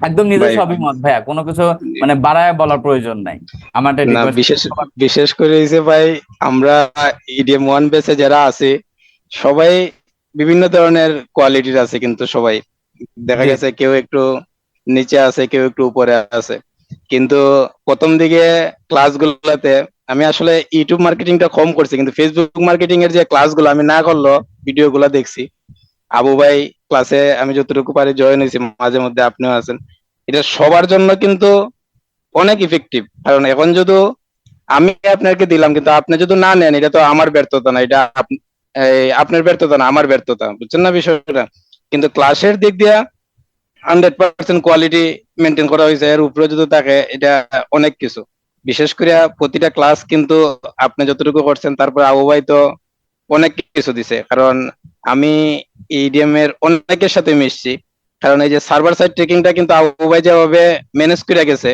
একদম ভাই নিজস্ব অভিমত ভাইয়া, কোনো কিছু মানে বাড়ায় বলার প্রয়োজন নাই। আমার একটা না, রিকোয়েস্ট। বিশেষ বিশেষ করে হয়েছে ভাই, আমরা ইডিএম ওয়ান বেসে যারা আছে সবাই বিভিন্ন ধরনের কোয়ালিটির আছে, কিন্তু সবাই দেখা জি গেছে কেউ একটু নিচে আছে, কেউ একটু উপরে আছে। কিন্তু প্রথম দিকে ক্লাসগুলোতে আমি আসলে ইউটিউব মার্কেটিংটা কম করছি, কিন্তু ফেসবুক মার্কেটিং এর যে ক্লাসগুলো আমি না করলো ভিডিওগুলো দেখছি। আবু ভাই ক্লাসে আমি যতটুকু পারি জয়েন হয়েছি, মাঝে মধ্যে আপনিও আছেন। এটা সবার জন্য কিন্তু অনেক ইফেক্টিভ। কারণ এখন যদি আমি আপনাকে দিলাম কিন্তু আপনি যদি না নেন, এটা তো আমার ব্যর্থতা না, এটা আপনার ব্যর্থতা না, আমার ব্যর্থতা, বুঝছেন না বিষয়টা? কিন্তু ক্লাসের দিক দিয়ে 100% কোয়ালিটি মেনটেন করা হয়েছে, এর উপরে যদি থাকে এটা অনেক কিছু। বিশেষ করে প্রতিটা ক্লাস কিন্তু আপনি যতটুকু করছেন, তারপর আবু ভাই তো অনেক কিছু দিছে। কারণ আমি ইডিএম এর অনেকের সাথে মিশছি, কারণ এই যে সার্ভার সাইড ট্রেকিংটা কিন্তু আবু ভাই যেভাবে ম্যানেজ করে গেছে,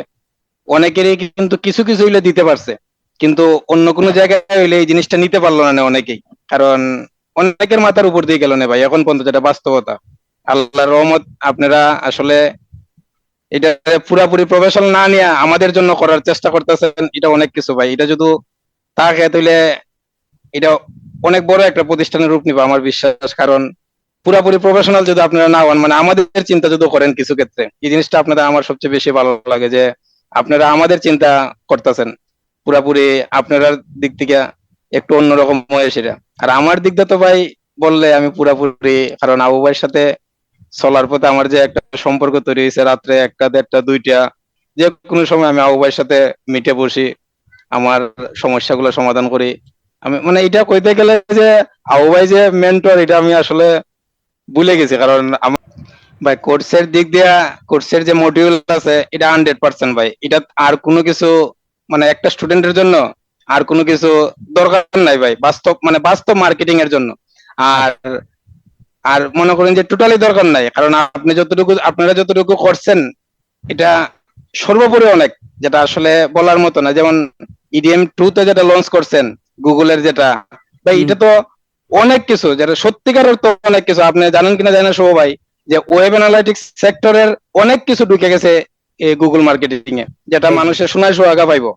অনেকেরই কিন্তু কিছু কিছু হইলে দিতে পারছে, কিন্তু অন্য কোনো জায়গায় হইলে এই জিনিসটা নিতে পারলো না অনেকেই। কারণ অনেকের মাথার উপর দিয়ে গেল না ভাই, এখন পর্যন্ত যেটা বাস্তবতা। আল্লাহর রহমত, আপনারা আসলে এটা পুরাপুরি প্রফেশনাল না নিয়ে আমাদের জন্য করার চেষ্টা করতেছেন, এটা অনেক কিছু ভাই। এটা যদি থাকে তাহলে এটা অনেক বড় একটা প্রতিষ্ঠানের রূপ নিবে আমার বিশ্বাস। কারণ পুরাপুরি প্রফেশনাল যদি আপনারা না হন, মানে আমাদের চিন্তা যদি করেন কিছু ক্ষেত্রে, এই জিনিসটা আপনাদের আমার সবচেয়ে বেশি ভালো লাগে যে আপনারা আমাদের চিন্তা করতেছেন পুরাপুরি, আপনারা দিক থেকে একটু অন্যরকম হয়ে সেটা। আর আমার দিক দিয়ে তো ভাই বললে আমি পুরাপুরি, কারণ আবু ভাইয়ের সাথে চলার পথে আমার যে একটা সম্পর্ক তৈরি হয়েছে, রাত্রে একটা দেড়টা দুইটা যে কোনো সময় আমি আবু ভাইয়ের সাথে মিটে বসি, আমার সমস্যাগুলো সমাধান করি। আমি মানে এটা কইতে গেলে যে আবু ভাই যে মেন্টর, এটা আমি আসলে ভুলে গেছি। কারণ আমার ভাই কোর্সের দিক দিয়া, কোর্সের যে মডিউল আছে এটা 100% ভাই, এটা আর কোনো কিছু মানে একটা স্টুডেন্টের জন্য আর কোনো কিছু দরকার নাই ভাই, বাস্তব মানে বাস্তব মার্কেটিং এর জন্য। আর আচ্ছা। আর মনে করেন যে টোটালি দরকার নাই, কারণ আপনি যতটুকু আপনারা যতটুকু করছেন এটা সর্বোপরি অনেক, যেটা আসলে বলার মতো না। যেমন ইডিএম টু তে যেটা লঞ্চ করছেন গুগলের, যেটা ভাই হুম। এটা তো অনেক কিছু, যেটা সত্যিকারের তো অনেক কিছু। আপনি জানেন কিনা জানেন শুভ ভাই, যে ওয়েব অ্যানালাইটিক্স সেক্টরের অনেক কিছু ঢুকে গেছে এই গুগল মার্কেটিং এ, যেটা দেখি। মানুষের শোনায় সোহাগা পাইবো।